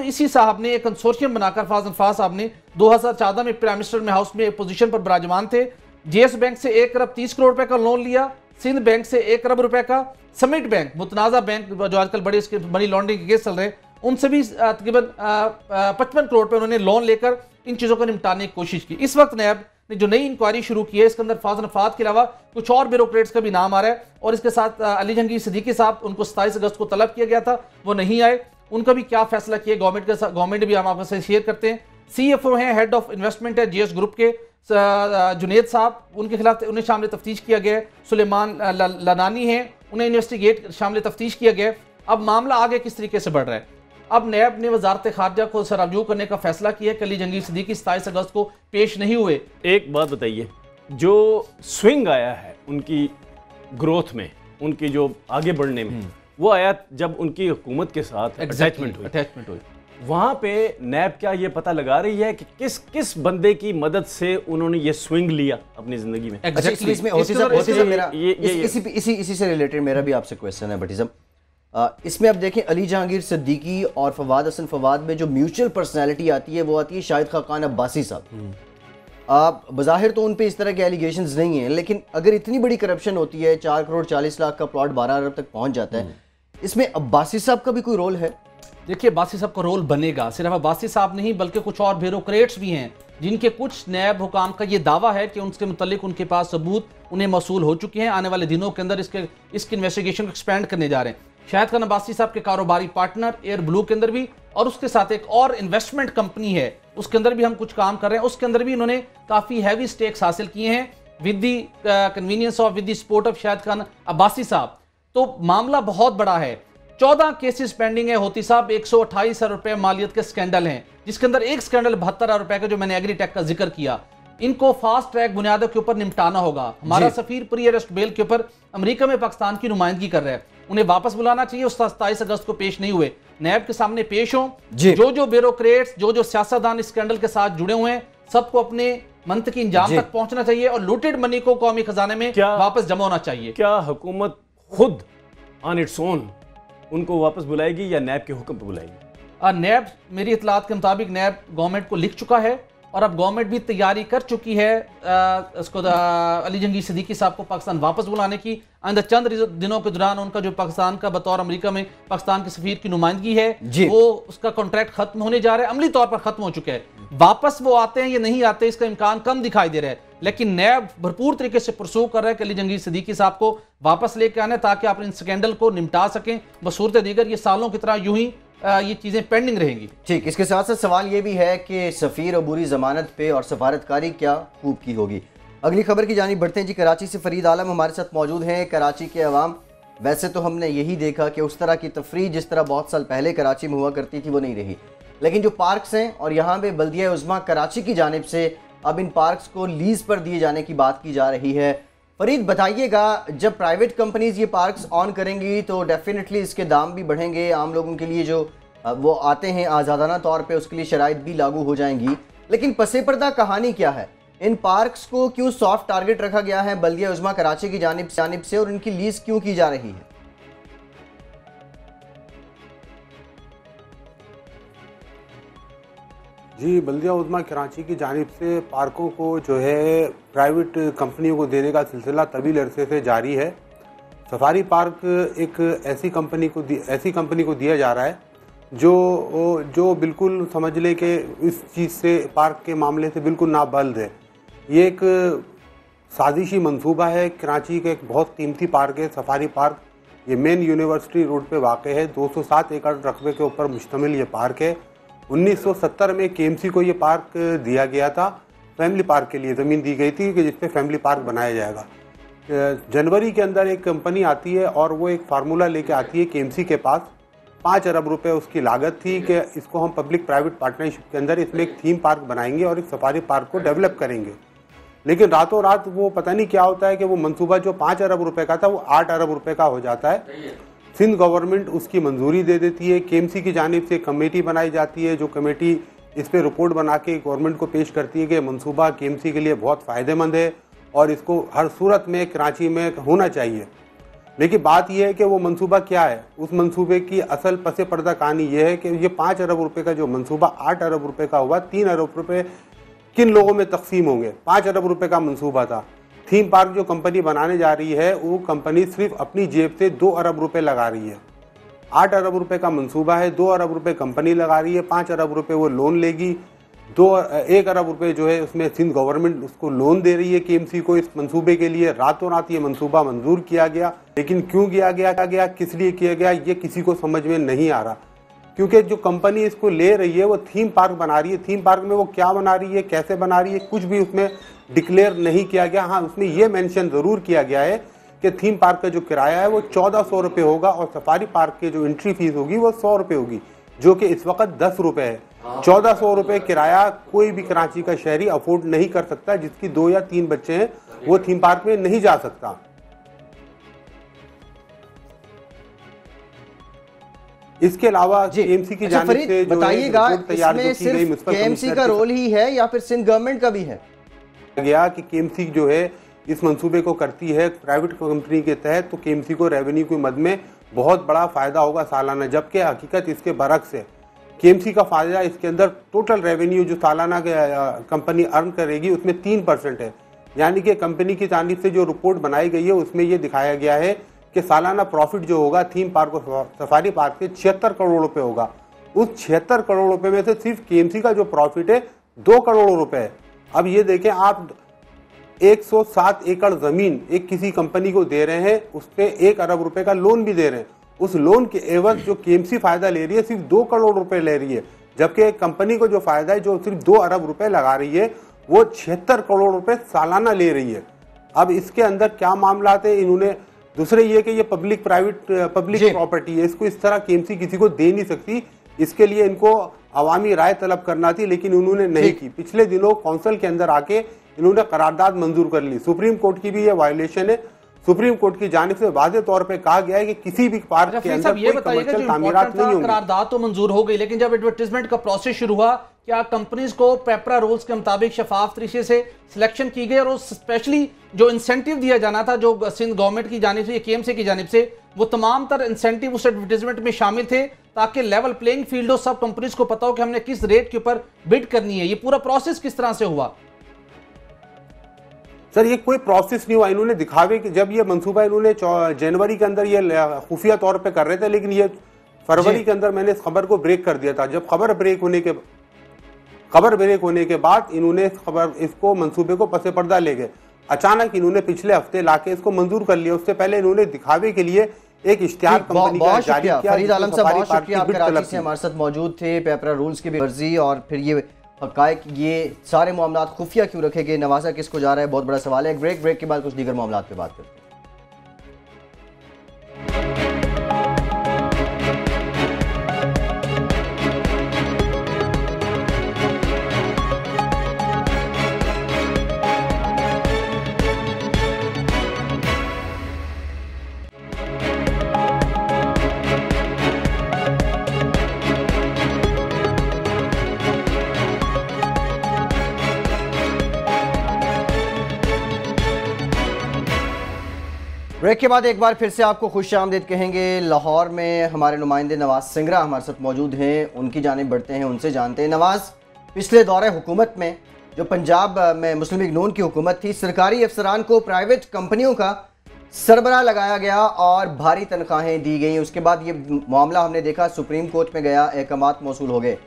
इसी साहब ने एक कंसोर्शियम बनाकर फवाद साहब ने 2014 में प्राइम मिनिस्टर में हाउस में एक पोजीशन पर विराजमान थे। जेएस बैंक से 1 अरब 30 करोड़ रुपए का लोन लिया, सिंध बैंक से 1 अरब रुपए का, समिट बैंक, मुतनाज़ा बैंक जो आजकल बड़े इसके मनी लॉन्ड्रिंग के केस चल रहे हैं, उनसे भी तकरीबन 55 करोड़ रुपए उन्होंने लोन लेकर इन चीजों को निपटाने की कोशिश की। इस वक्त नैब ने जो नई इंक्वायरी शुरू की है, इसके अंदर फवाद के अलावा कुछ और ब्यूरोक्रेट्स का भी नाम आ रहा है, और इसके साथ अली जंगीर सिद्दीकी साहब, उनको 27 अगस्त को तलब किया गया था, वो नहीं आए। उनका भी क्या फैसला किया गवर्नमेंट भी हम आपके साथ शेयर करते हैं। CFO हैं, हेड ऑफ इन्वेस्टमेंट है जेएस ग्रुप के जुनेद साहब, उनके खिलाफ उन्हें शामिल तफ्तीश किया गया। सुलेमान लनानी हैं, उन्हें इन्वेस्टिगेट शामिल तफ्तीश किया गया। अब मामला आगे किस तरीके से बढ़ रहा है? अब नैब ने वजारत खारजा को सरअबजू करने का फैसला किया कि अली जंगीर सिद्दीकी 27 अगस्त को पेश नहीं हुए। एक बात बताइए, जो स्विंग आया है उनकी ग्रोथ में, उनकी जो आगे बढ़ने में, वो आया जब उनकी हुकूमत के साथ अटैचमेंट हुई। वहां पे नैब क्या ये पता लगा रही है कि किस बंदे की मदद से उन्होंने ये स्विंग लिया अपनी जिंदगी में? इसी से रिलेटेड मेरा भी आपसे क्वेश्चन है भट्टी साहब। इसमें अब देखें, अली जहांगीर सिद्दीकी और फवाद में जो म्यूचुअल पर्सनैलिटी आती है, वो आती है शाहिद खाकान अब्बासी साहब। बज़ाहिर तो उन पे इस तरह के एलिगेशंस नहीं हैं, लेकिन अगर इतनी बड़ी करप्शन होती है, 4 करोड़ 40 लाख का प्लॉट 12 अरब तक पहुंच जाता है, इसमें अब्बासी साहब का भी कोई रोल है? देखिए, अब्बासी साहब का रोल बनेगा। सिर्फ अब्बासी साहब नहीं, बल्कि कुछ और ब्यूरोक्रेट्स भी हैं जिनके कुछ नैब हुकाम का ये दावा है कि उनके मुतालिक उनके पास सबूत उन्हें मौसूल हो चुके हैं। आने वाले दिनों के अंदर इसके इन्वेस्टिगेशन को एक्सपेंड करने जा रहे हैं। शाहिद खान अब्बासी साहब के कारोबारी पार्टनर एयर ब्लू के अंदर भी, और उसके साथ एक और इन्वेस्टमेंट कंपनी है, उसके अंदर भी हम कुछ काम कर रहे हैं। उसके अंदर भी इन्होंने काफ़ी हैवी स्टेक्स हासिल किए हैं with the convenience of, with the support of Shahid Khan Abbasi साहब। तो मामला बहुत बड़ा है। 14 केसेस पेंडिंग है होती साहब, 128 अरब रुपए मालियत के स्कैंडल हैं, जिसके अंदर एक स्कैंडल 72 अरब रुपए का, जो मैंने एग्रीटेक का जिक्र किया। इनको फास्ट ट्रैक बुनियादों के ऊपर निपटाना होगा। हमारा सफीर प्री अरेस्ट बेल के ऊपर अमेरिका में पाकिस्तान की नुमाइंदगी कर रहा है, उन्हें वापस बुलाना चाहिए। उस 27 अगस्त को पेश नहीं हुए, नैब के सामने पेश हों। जो ब्यूरोक्रेट्स, जो सियासतदान इस स्कैंडल के साथ जुड़े हुए हैं, सबको अपने मंतकी इंजाम तक पहुंचना चाहिए और लूटेड मनी को कौमी खजाने में वापस जमा होना चाहिए। क्या हुकूमत खुद ऑन इट्स ओन उनको वापस बुलाएगी या नैब के हुक्म पर बुलाएगी? नैब, मेरी इतलात के मुताबिक नैब गवर्नमेंट को लिख चुका है और अब गवर्नमेंट भी तैयारी कर चुकी है इसको अली जंगीर सिद्दीकी साहब को पाकिस्तान वापस बुलाने की। आइंदा चंद दिनों के दौरान उनका जो पाकिस्तान का बतौर अमेरिका में पाकिस्तान के सफीर की नुमाइंदगी है, वो उसका कॉन्ट्रैक्ट खत्म होने जा रहा है, अमली तौर पर खत्म हो चुका है। वापस वो आते हैं या नहीं आते, इसका इम्कान कम दिखाई दे रहा है, लेकिन नैब भरपूर तरीके से परसू कर रहा है कि अली जंगीर सिद्दीकी साहब को वापस लेके आना, ताकि आप इन स्कैंडल को निपटा सकें। बसूरत दीगर ये सालों की तरह यूं ही ये चीज़ें पेंडिंग रहेंगी। ठीक, इसके साथ साथ सवाल ये भी है कि सफ़ीर अबूरी ज़मानत पे और सफारतकारी क्या खूब की होगी। अगली खबर की जानिब बढ़ते हैं जी। कराची से फरीद आलम हमारे साथ मौजूद हैं। कराची के अवाम, वैसे तो हमने यही देखा कि उस तरह की तफरीह जिस तरह बहुत साल पहले कराची में हुआ करती थी वो नहीं रही, लेकिन जो पार्क्स हैं और यहाँ पे बल्दिया उज़्मा कराची की जानिब से अब इन पार्क्स को लीज पर दिए जाने की बात की जा रही है। फरीद बताइएगा, जब प्राइवेट कंपनीज ये पार्क्स ऑन करेंगी तो डेफिनेटली इसके दाम भी बढ़ेंगे, आम लोगों के लिए जो वो आते हैं आज़ादाना तौर पे उसके लिए शराइत भी लागू हो जाएंगी, लेकिन पसे पर्दा कहानी क्या है? इन पार्क्स को क्यों सॉफ्ट टारगेट रखा गया है बल्दिया उज़्मा कराची की जानिब से और इनकी लीज क्यों की जा रही है? जी, बल्दिया उज़्मा कराची की जानिब से पार्कों को जो है प्राइवेट कंपनियों को देने का सिलसिला तवील अरसे से जारी है। सफारी पार्क एक ऐसी कंपनी को दिया जा रहा है जो बिल्कुल समझ ले कि इस चीज़ से, पार्क के मामले से बिल्कुल नाबल्द है। ये एक साजिशी मंसूबा है। कराची का एक बहुत कीमती पार्क है सफारी पार्क। ये मेन यूनिवर्सिटी रोड पे वाक़ है। 207 एकड़ रकबे के ऊपर मुश्तमिल ये पार्क है। 1970 में केएमसी को ये पार्क दिया गया था, फैमिली पार्क के लिए ज़मीन दी गई थी कि जिस पे फैमिली पार्क बनाया जाएगा। जनवरी के अंदर एक कंपनी आती है और वो एक फार्मूला लेके आती है केएमसी के पास। 5 अरब रुपए उसकी लागत थी कि इसको हम पब्लिक प्राइवेट पार्टनरशिप के अंदर इसमें एक थीम पार्क बनाएंगे और एक सफारी पार्क को डेवलप करेंगे। लेकिन रातों रात वो पता नहीं क्या होता है कि वो मंसूबा जो 5 अरब रुपए का था वो 8 अरब रुपए का हो जाता है। सिंध गवर्नमेंट उसकी मंजूरी दे देती है। केएमसी की जानिब से कमेटी बनाई जाती है, जो कमेटी इस पर रिपोर्ट बना के गवर्नमेंट को पेश करती है कि मंसूबा केएमसी के लिए बहुत फ़ायदेमंद है और इसको हर सूरत में कराची में होना चाहिए। लेकिन बात यह है कि वो मंसूबा क्या है, उस मंसूबे की असल पसे पर्दा कहानी यह है कि ये 5 अरब रुपए का जो मंसूबा 8 अरब रुपए का हुआ, 3 अरब रुपए किन लोगों में तकसीम होंगे। 5 अरब रुपए का मंसूबा था। थीम पार्क जो कंपनी बनाने जा रही है वो कंपनी सिर्फ अपनी जेब से 2 अरब रुपए लगा रही है। 8 अरब रुपए का मंसूबा है, 2 अरब रुपए कंपनी लगा रही है, 5 अरब रुपए वो लोन लेगी। 1 अरब रुपए जो है उसमें सिंध गवर्नमेंट उसको लोन दे रही है केएमसी को इस मंसूबे के लिए। रातों रात ये मंसूबा मंजूर किया गया, लेकिन क्यों किया गया, किस लिए किया गया, ये किसी को समझ में नहीं आ रहा। क्योंकि जो कंपनी इसको ले रही है वो थीम पार्क बना रही है। थीम पार्क में वो क्या बना रही है, कैसे बना रही है, कुछ भी उसमें डिक्लेयर नहीं किया गया। हाँ, उसमें ये मेंशन ज़रूर किया गया है कि थीम पार्क का जो किराया है वो 1400 रुपये होगा और सफारी पार्क की जो एंट्री फीस होगी वो 100 रुपये होगी, जो कि इस वक्त 10 रुपये है। 1400 रुपये किराया कोई भी कराची का शहरी अफोर्ड नहीं कर सकता। जिसकी 2 या 3 बच्चे हैं वो थीम पार्क में नहीं जा सकता। इसके अलावा केएमसी की जानिब से जो बताइएगा, इसमें सिर्फ केएमसी का रोल ही है या फिर सिंध गवर्नमेंट का भी है? गया कि केएमसी जो है इस मंसूबे को करती है प्राइवेट कंपनी के तहत, तो केएमसी को रेवेन्यू की मद में बहुत बड़ा फायदा होगा सालाना, जबकि हकीकत इसके बरक्स है। केएमसी का फायदा इसके अंदर टोटल रेवेन्यू जो सालाना कंपनी अर्न करेगी उसमें 3% है। यानी कि कंपनी की जानिब से जो रिपोर्ट बनाई गई है उसमें यह दिखाया गया है कि सालाना प्रॉफिट जो होगा थीम पार्क और सफारी पार्क से 76 करोड़ रुपए होगा। उस 76 करोड़ रुपए में से सिर्फ केएमसी का जो प्रॉफिट है 2 करोड़ रुपए है। अब ये देखें, आप 107 एकड़ जमीन एक किसी कंपनी को दे रहे हैं, उस पर 1 अरब रुपए का लोन भी दे रहे हैं। उस लोन के एवज जो केएमसी फायदा ले रही है सिर्फ 2 करोड़ रुपए ले रही है, जबकि कंपनी को जो फायदा है जो सिर्फ 2 अरब रुपए लगा रही है वो 76 करोड़ रुपए सालाना ले रही है। अब इसके अंदर क्या मामला है, इन्होंने दूसरे ये कि ये पब्लिक प्रॉपर्टी है, इसको इस तरह केएमसी किसी को दे नहीं सकती। इसके लिए इनको अवामी राय तलब करना थी, लेकिन उन्होंने नहीं की। पिछले दिनों कौंसिल के अंदर आके इन्होंने करारदाद मंजूर कर ली। सुप्रीम कोर्ट की भी ये वायलेशन है। सुप्रीम कोर्ट की जानिब से वाज़ेह तौर पे कहा गया है कि किसी भी पार्क के अंदर कोई कमर्शियल तामीरात नहीं होंगी। करारदाद तो मंजूर हो गई, लेकिन जब एडवर्टाइजमेंट का प्रोसेस शुरू हुआ, क्या कंपनीज को पेपरा रूल्स के मुताबिक शफाफ तरीके से सिलेक्शन की गई और स्पेशली जो इंसेंटिव दिया जाना था जो सिंध गवर्नमेंट की जानिब से, केएमसी की जानिब से, वो तमाम तर इंसेंटिव उस एडवर्टाइजमेंट में शामिल थे ताकि लेवल प्लेइंग फील्ड हो, सब कंपनीज को पता हो कि हमने किस रेट के ऊपर बिड करनी है। ये पूरा प्रोसेस किस तरह से हुआ? सर, ये कोई प्रोसेस नहीं हुआ। इन्होंने दिखावे कि जब ये मंसूबा इन्होंने जनवरी के अंदर ये खुफिया तौर पे कर रहे थे, लेकिन ये फरवरी के अंदर मैंने इस खबर को ब्रेक कर दिया था। जब खबर ब्रेक होने के बाद इन्होंने इसको मंसूबे को पसे पर्दा ले गए। अचानक इन्होंने पिछले हफ्ते लाके इसको मंजूर कर लिया। उससे पहले इन्होंने दिखावे के लिए एक इश्तिहार कंपनी का बहुत जारी शुक्रिया किया। फरीद आलम साहब, सफारी बहुत पार्क शुक्रिया, की आप बिड कराची तलब से की। हमारे साथ मौजूद थे। पेपरा रूल्स की भी वर्जी और फिर ये हकायक, ये सारे मामला खुफिया क्यों रखे गए, नवाजा किसको जा रहा है, बहुत बड़ा सवाल है। एक ब्रेक के बाद कुछ दीगर मामला पे बात करते हैं। ब्रेक के बाद एक बार फिर से आपको खुश आमदीद कहेंगे। लाहौर में हमारे नुमाइंदे नवाज सिंगरा हमारे साथ मौजूद हैं, उनकी जानिब बढ़ते हैं, उनसे जानते हैं। नवाज, पिछले दौरे हुकूमत में जो पंजाब में मुस्लिम लीग नून की हुकूमत थी, सरकारी अफसरान को प्राइवेट कंपनियों का सरबराह लगाया गया और भारी तनख्वाहें दी गई। उसके बाद ये मामला हमने देखा सुप्रीम कोर्ट में गया, अहकामात मौसूल हो गए।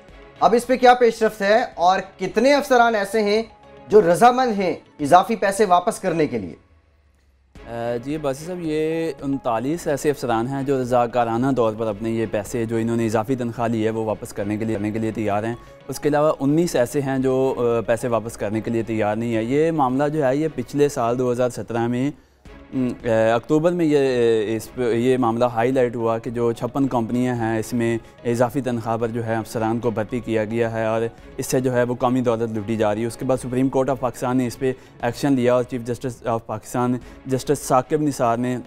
अब इस पर क्या पेशरफ्त है और कितने अफसरान ऐसे हैं जो रजामंद हैं इजाफी पैसे वापस करने के लिए? जी बासी साहब, ये 39 ऐसे अफसरान हैं जो रज़ाकाराना तौर पर अपने ये पैसे जो इन्होंने इजाफी तनख्वाह ली है वो वापस करने के लिए तैयार हैं। उसके अलावा 19 ऐसे हैं जो पैसे वापस करने के लिए तैयार नहीं है। ये मामला जो है ये पिछले साल 2017 में अक्टूबर में ये मामला हाईलाइट हुआ कि जो 56 कंपनियां हैं इसमें इजाफी तनख्वाह पर जो है अफसरान को भर्ती किया गया है और इससे जो है वो कौमी दौलत लुटी जा रही है। उसके बाद सुप्रीम कोर्ट ऑफ पाकिस्तान ने इस पर एक्शन लिया और chief justice of Pakistan justice Saqib Nisar ने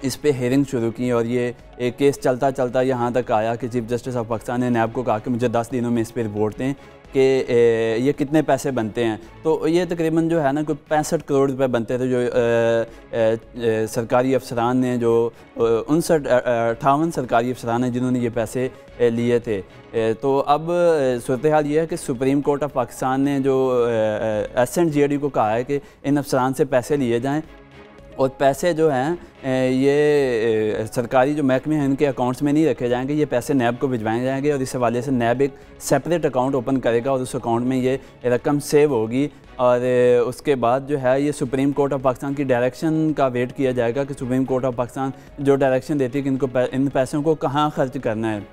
इस पे हेयरिंग शुरू की और ये एक केस चलता चलता यहाँ तक आया कि चीफ जस्टिस ऑफ पाकिस्तान ने नैब को कहा कि मुझे 10 दिनों में इस पर रिपोर्ट दें कि ये कितने पैसे बनते हैं। तो ये तकरीबन जो है ना कोई 65 करोड़ रुपए बनते थे जो सरकारी अफसरान ने जो 58 सरकारी अफसरान हैं जिन्होंने ये पैसे लिए थे। तो अब सूरत हाल ये है कि सुप्रीम कोर्ट ऑफ पाकिस्तान ने जो SNGAD को कहा है कि इन अफसरान से पैसे लिए जाएँ और पैसे जो हैं ये सरकारी जो महकमे हैं इनके अकाउंट्स में नहीं रखे जाएंगे, ये पैसे नैब को भिजवाए जाएंगे और इस हवाले से नैब एक सेपरेट अकाउंट ओपन करेगा और उस अकाउंट में ये रकम सेव होगी। और उसके बाद जो है ये सुप्रीम कोर्ट ऑफ पाकिस्तान की डायरेक्शन का वेट किया जाएगा कि सुप्रीम कोर्ट ऑफ पाकिस्तान जो डायरेक्शन देती है कि इन पैसों को कहाँ खर्च करना है,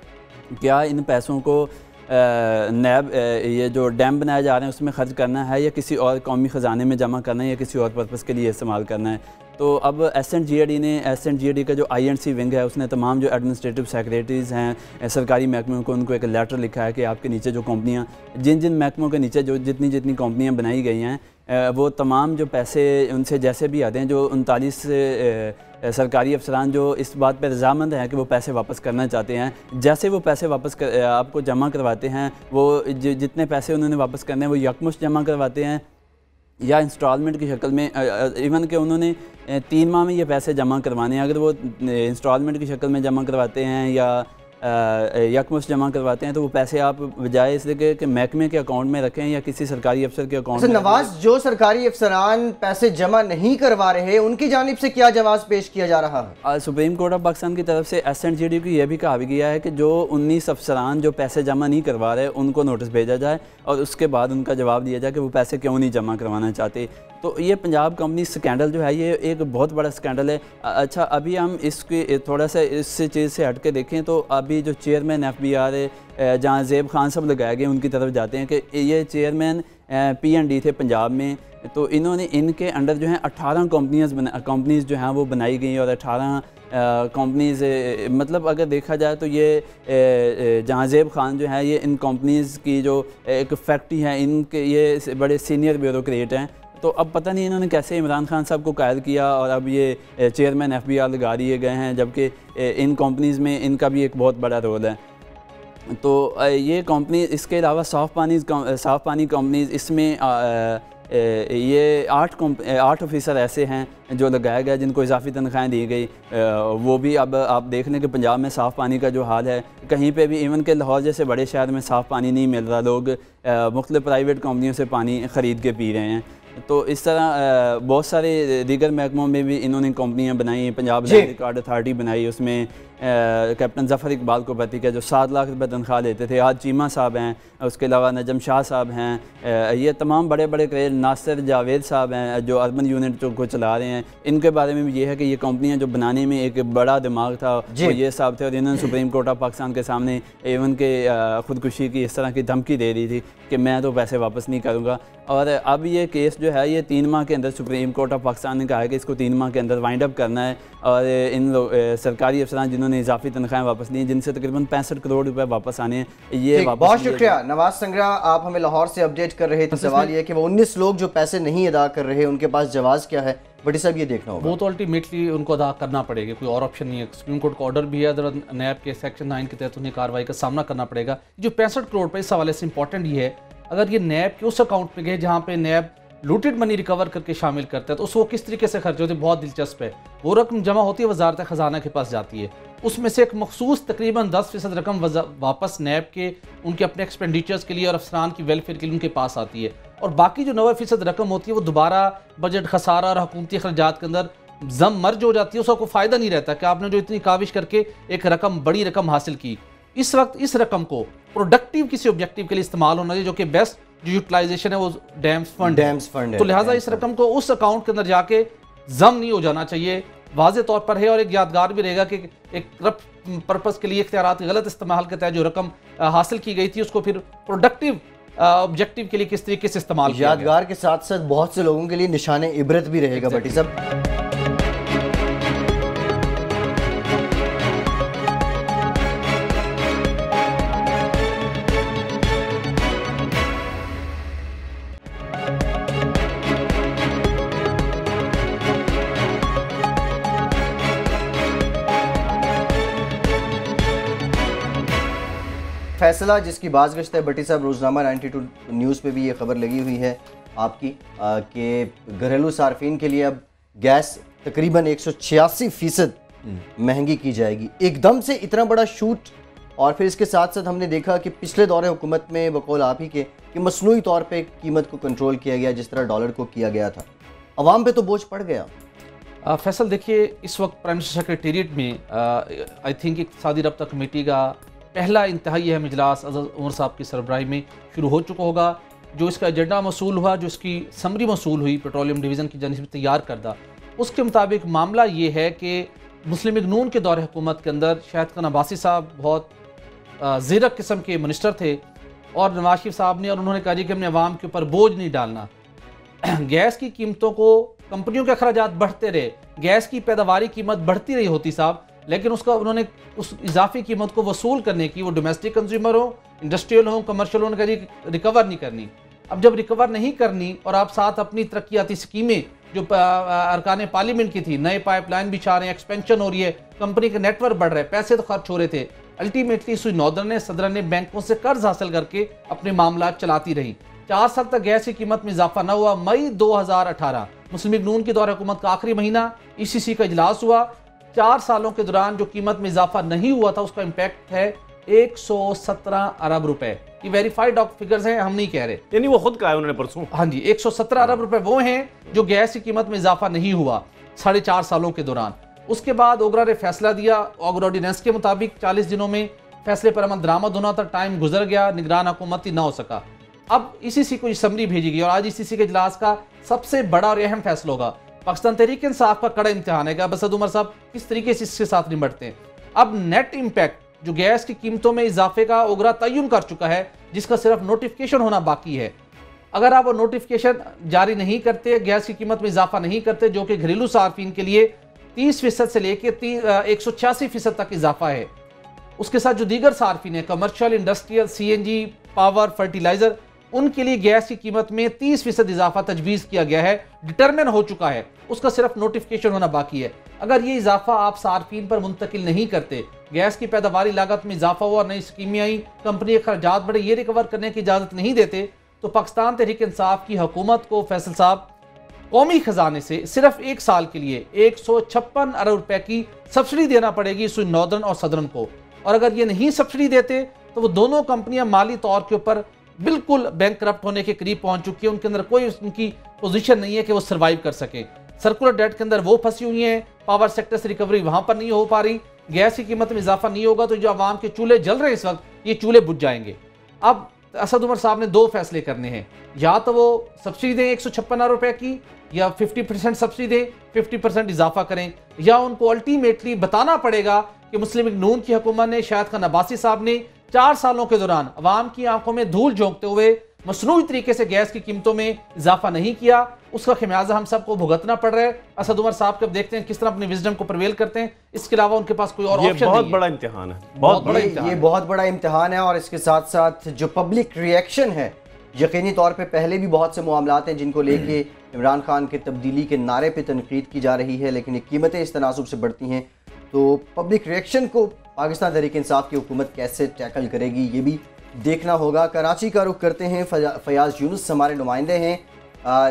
क्या इन पैसों को नैब ये जो डैम बनाए जा रहे हैं उसमें खर्च करना है या किसी और कौमी ख़जाने में जमा करना है या किसी और पर्पज़ के लिए इस्तेमाल करना है। तो अब SNGAD का जो INC विंग है उसने तमाम जो एडमिनिस्ट्रेटिव सेक्रेटरीज़ हैं सरकारी महकमों को उनको एक लेटर लिखा है कि आपके नीचे जो कंपनियाँ जिन महकमों के नीचे जो जितनी कंपनियाँ बनाई गई हैं वो तमाम जो पैसे उनसे जैसे भी आते हैं, जो 39 सरकारी अफसरान जो इस बात पर रजामंद हैं कि वो पैसे वापस करना चाहते हैं, जैसे वो पैसे वापस आपको जमा करवाते हैं, वो जितने पैसे उन्होंने वापस करने हैं वो यकमुश्त जमा करवाते हैं या इंस्टॉलमेंट की शक्ल में। इवन कि उन्होंने 3 माह में ये पैसे जमा करवाने हैं, अगर वो इंस्टॉलमेंट की शक्ल में जमा करवाते हैं या यकमुश्त जमा करवाते हैं तो वो पैसे आप बजाय इसलिए कि महकमे के अकाउंट में रखें या किसी सरकारी अफसर के अकाउंट में। नवाज, जो सरकारी अफसरान पैसे जमा नहीं करवा रहे उनकी जानिब से क्या जवाब पेश किया जा रहा है? सुप्रीम कोर्ट ऑफ पाकिस्तान की तरफ से SNGAD को यह भी कहा गया है कि जो 19 अफसरान जो पैसे जमा नहीं करवा रहे उनको नोटिस भेजा जाए और उसके बाद उनका जवाब दिया जाए कि वो पैसे क्यों नहीं जमा करवाना चाहते। तो ये पंजाब कंपनी स्कैंडल जो है ये एक बहुत बड़ा स्कैंडल है। अच्छा, अभी हम इसकी थोड़ा सा इस चीज़ से हट के देखें तो अभी जो चेयरमैन FBR जहाँ ज़ेब खान साहब लगाए गए उनकी तरफ जाते हैं कि ये चेयरमैन P&D थे पंजाब में, तो इन्होंने इनके अंडर जो है 18 कंपनीज़ जो हैं वो बनाई गई और 18 कंपनीज़ मतलब अगर देखा जाए तो ये जहाँ ज़ेब खान जो है ये इन कंपनीज़ की जो एक फैक्ट्री है, इनके ये बड़े सीनियर ब्यूरोक्रेट हैं। तो अब पता नहीं इन्होंने कैसे इमरान खान साहब को कायल किया और अब ये चेयरमैन FBR लगा दिए गए हैं, जबकि इन कंपनीज़ में इनका भी एक बहुत बड़ा रोल है। तो ये कंपनी, इसके अलावा साफ़ पानी कंपनीज़, इसमें ये 8 ऑफिसर ऐसे हैं जो लगाया गया जिनको इजाफी तनख्वाहें दी गई। वो भी अब आप देख लें कि पंजाब में साफ़ पानी का जो हाल है, कहीं पे भी इवन के लाहौर जैसे बड़े शहर में साफ़ पानी नहीं मिल रहा, लोग मुख्तलिफ प्राइवेट कंपनियों से पानी ख़रीद के पी रहे हैं। तो इस तरह बहुत सारे दीगर महकमों में भी इन्होंने कंपनियां बनाई। पंजाब लैंड रिकॉर्ड अथॉरिटी बनाई, उसमें कैप्टन ज़फ़र इकबाल को पति का जो 7 लाख रुपये तनख्वाह लेते थे, आज चीमा साहब हैं, उसके अलावा नजम शाह साहब हैं, ये तमाम बड़े बड़े क्रेड, नासिर जावेद साहब हैं जो अर्बन यूनिट को चला रहे हैं। इनके बारे में भी ये है कि ये कंपनियां जो बनाने में एक बड़ा दिमाग था वो ये साहब थे, और इन्होंने सुप्रीम कोर्ट ऑफ पाकिस्तान के सामने एवन के ख़ुदकुशी की इस तरह की धमकी दे दी थी कि मैं तो पैसे वापस नहीं करूँगा। और अब ये केस जो है ये 3 माह के अंदर सुप्रीम कोर्ट ऑफ पाकिस्तान ने कहा है कि इसको 3 माह के अंदर वाइंड अप करना है। और इन सरकारी अफसरान जिन्होंने इजाफी तनख्वाहें वापस ली, जिनसे तकरीबन 65 करोड़ रुपए वापस आने हैं, ये वापस। बहुत शुक्रिया नवाज संग्रा, आप हमें लाहौर से अपडेट कर रहे थे। सवाल ये है कि वो 19 लोग जो पैसे नहीं अदा कर रहे, उनके पास जवाब क्या है? बड़ी साहब ये देखना होगा। वो तो अल्टीमेटली उनको अदा करना पड़ेगा, कोई और ऑप्शन नहीं है। सुप्रीम कोर्ट का ऑर्डर भी है, नैब के सेक्शन 9 के तहत उन्हें कार्रवाई का सामना करना पड़ेगा। जो 65 करोड़ पर इस हवाले से इंपॉर्टेंट ये है, अगर ये नैब के उस अकाउंट पे गए जहाँ पे नैब लूटेड मनी रिकवर करके शामिल करता है, तो उसको किस तरीके से खर्च होते हैं, बहुत दिलचस्प है। वो रकम जमा होती है, वजारत खजाना के पास जाती है, उसमें से एक मखसूस तकरीबन 10% रकम वापस नैब के उनके अपने एक्सपेंडिचर्स के लिए और अफसरान की वेलफेयर के लिए उनके पास आती है। और बाकी जो 90% रकम होती है वो दोबारा बजट खसारा और हुकूमती खर्चात के अंदर जम मर्ज हो जाती है। उसका कोई फ़ायदा नहीं रहता कि आपने जो इतनी काविश करके एक रकम, बड़ी रकम हासिल की, इस वक्त इस रकम को प्रोडक्टिव किसी ऑब्जेक्टिव के लिए इस्तेमाल होना चाहिए, जो कि बेस्ट जो यूटिलाइजेशन है वो डैम्स फंड है। तो लिहाजा इस रकम को उस अकाउंट के अंदर जाके जम नहीं हो जाना चाहिए, वाज़े तौर पर है। और एक यादगार भी रहेगा कि एक करप्ट पर्पस के लिए इख्तियारात गलत इस्तेमाल के तहत जो रकम हासिल की गई थी, उसको फिर प्रोडक्टिव ऑब्जेक्टिव के लिए किस तरीके से इस्तेमाल किया। यादगार के साथ साथ बहुत से लोगों के लिए निशाने इबरत भी रहेगा। भट्टी साहब, फैसला जिसकी बाज़गश्त है भट्टी साहब, रोज़नामा 92 न्यूज़ पे भी ये खबर लगी हुई है आपकी कि घरेलू सार्फिन के लिए अब गैस तकरीबन 186% महंगी की जाएगी। एकदम से इतना बड़ा शूट। और फिर इसके साथ साथ हमने देखा कि पिछले दौरे हुकूमत में बकौल आप ही के कि मसनूई तौर पे कीमत को कंट्रोल किया गया, जिस तरह डॉलर को किया गया था, अवाम पे तो बोझ पड़ गया। फैसल देखिए, इस वक्त प्राइम मिनिस्टर सेक्रेटेरिएट में आई थिंक इक़्तिसादी रब्ता कमेटी का पहला इंतहाई अहम इजलास अज़द उमर साहब की सरबराही में शुरू हो चुका होगा। जो इसका एजेंडा मसूल हुआ, जो इसकी समरी मसूल हुई पेट्रोलियम डिवीज़न की जानिब से तैयार करदा, उसके मुताबिक मामला ये है कि मुस्लिम लीग नून के दौरे हुकूमत के अंदर शाहिद खान अब्बासी साहब बहुत ज़ीरक किस्म के मिनिस्टर थे और नवाज शरीफ साहब ने, और उन्होंने कहा जी कि हमने अवाम के ऊपर बोझ नहीं डालना। गैस की कीमतों को, कंपनियों के अखराजात बढ़ते रहे, गैस की पैदावारी कीमत बढ़ती रही होती साहब, लेकिन उसका उन्होंने उस इजाफी कीमत को वसूल करने की, वो डोमेस्टिक कंज्यूमर हो, इंडस्ट्रियल हो, कमर्शियल हो, उन्होंने कहा रिकवर नहीं करनी। अब जब रिकवर नहीं करनी और आप साथ अपनी तरक्याती स्कीमें जो अरकान पार्लियामेंट की थी, नए पाइपलाइन बिछा रहे हैं, एक्सपेंशन हो रही है, कंपनी का नेटवर्क बढ़ रहा है, पैसे तो खर्च हो रहे थे, अल्टीमेटली सुई नॉर्दर्न सदर ने बैंकों से कर्ज हासिल करके अपने मामला चलाती रही। 4 साल तक गैस की कीमत में इजाफा न हुआ। मई 2018 मुस्लिम लीग नून के दौरे हुकूमत का आखिरी महीना, ECC का इजलास हुआ। 4 सालों के दौरान जो कीमत में इजाफा नहीं हुआ था, उसका इम्पैक्ट है 117 अरब रुपए। ये वेरीफाइड फिगर्स हैं, हम नहीं कह रहे, यानी वो खुद कहा है उन्होंने परसों। हाँ जी, 117 अरब रुपए वो हैं जो गैस की कीमत में इजाफा नहीं हुआ 4.5 सालों के दौरान। उसके बाद ओगरा ने फैसला दिया, ओगरा ऑर्डिनेंस के मुताबिक 40 दिनों में फैसले पर अमल दरामद होना था, टाइम गुजर गया, निगरान हुकूमती ना हो सका। अब ECC को समरी भेजी गई और आज ECC के इजलास का सबसे बड़ा और अहम फैसला होगा। पाकिस्तान तहरीक इंसाफ का कड़ा इम्तिहान है कि असद उमर साहब किस तरीके से इसके साथ निपटते हैं। अब नेट इम्पैक्ट जो गैस की कीमतों में इजाफे का ओगरा तयन कर चुका है, जिसका सिर्फ नोटिफिकेशन होना बाकी है। अगर आप वो नोटिफिकेशन जारी नहीं करते, गैस की कीमत में इजाफा नहीं करते, जो कि घरेलू सार्फिन के लिए 30% से लेकर 186% तक इजाफा है, उसके साथ जो दीगर सार्फिन है, commercial, industrial, CNG, power, fertiliser, उनके लिए गैस की कीमत में 30% इजाफा तजवीज़ किया गया है, डिटरमिन हो चुका है, उसका सिर्फ नोटिफिकेशन होना बाकी है। अगर ये इजाफा आप सार्फिन पर मुंतकिल नहीं करते, गैस की पैदावारी लागत में इजाफा हुआ, नई स्कीमें आई, कंपनी के खर्चात बढ़े, ये रिकवर करने की इजाज़त नहीं देते, तो पाकिस्तान तहरीक इंसाफ की हुकूमत को फैसल साहब कौमी खजाने से सिर्फ 1 साल के लिए 156 अरब रुपए की सब्सिडी देना पड़ेगी सुई नॉर्दर्न और सदर्न को। और अगर ये नहीं सब्सिडी देते तो वो दोनों कंपनियां माली तौर के ऊपर बिल्कुल बैंक करप्ट होने के करीब पहुंच चुकी है। उनके अंदर कोई उनकी पोजीशन नहीं है कि वो सर्वाइव कर सके। सर्कुलर डेट के अंदर वो फंसी हुई हैं, पावर सेक्टर से रिकवरी वहां पर नहीं हो पा रही, गैस की कीमत में इजाफा नहीं होगा तो जो आवाम के चूल्हे जल रहे हैं इस वक्त, ये चूल्हे बुझ जाएंगे। अब असद उमर साहब ने 2 फैसले करने हैं, या तो वो सब्सिडी दें 156 रुपए की, या 50% सब्सिडी दें, 50% इजाफा करें, या उनको अल्टीमेटली बताना पड़ेगा कि मुस्लिम लीग नून की हुकूमत ने, शाहिद खान अब्बासी साहब ने 4 सालों के दौरान अवाम की आंखों में धूल झोंकते हुए मसनूई तरीके से गैस की कीमतों में इजाफा नहीं किया, उसका खमियाजा हम सबको भुगतना पड़ रहा है। असद उमर साहब को देखते हैं किस तरह अपने विजडम को प्रवेल करते हैं, इसके अलावा उनके पास कोई और ऑप्शन नहीं है। बहुत बड़ा इम्तिहान है, बहुत बड़ा ये बहुत बड़ा इम्तिहान है। और इसके साथ साथ जो पब्लिक रिएक्शन है, यकीनी तौर पे पहले भी बहुत से मामलात हैं जिनको लेके इमरान खान के तब्दीली के नारे पे तनकीद की जा रही है, लेकिन ये कीमतें इस तनासुब से बढ़ती हैं, तो पब्लिक रिएक्शन को पाकिस्तान तहरीक इंसाफ की हुकूमत कैसे टैकल करेगी ये भी देखना होगा। कराची का रुख करते हैं, फयाज यूनुस हमारे नुमाइंदे हैं।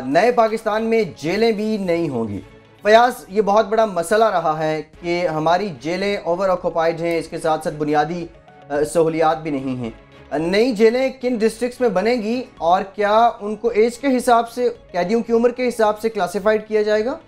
नए पाकिस्तान में जेलें भी नहीं होंगी। फयाज, ये बहुत बड़ा मसला रहा है कि हमारी जेलें ओवर ऑक्यूपाइड हैं, इसके साथ साथ बुनियादी सहूलियात भी नहीं हैं। नई जेलें किन डिस्ट्रिक्ट्स में बनेगी और क्या उनको एज के हिसाब से, कैदियों की उम्र के हिसाब से क्लासिफाइड किया जाएगा?